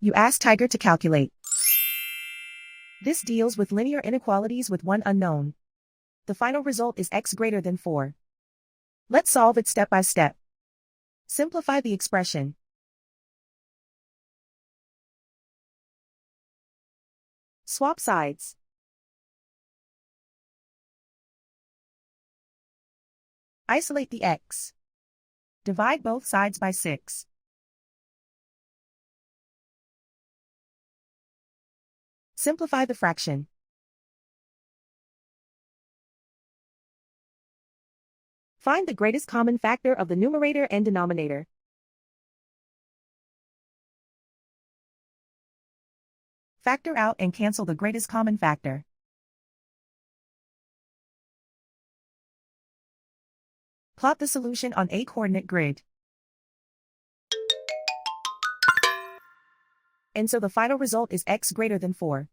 You ask Tiger to calculate. This deals with linear inequalities with one unknown. The final result is x greater than 4. Let's solve it step by step. Simplify the expression. Swap sides. Isolate the x. Divide both sides by 6. Simplify the fraction. Find the greatest common factor of the numerator and denominator. Factor out and cancel the greatest common factor. Plot the solution on a coordinate grid. And so the final result is x greater than 4.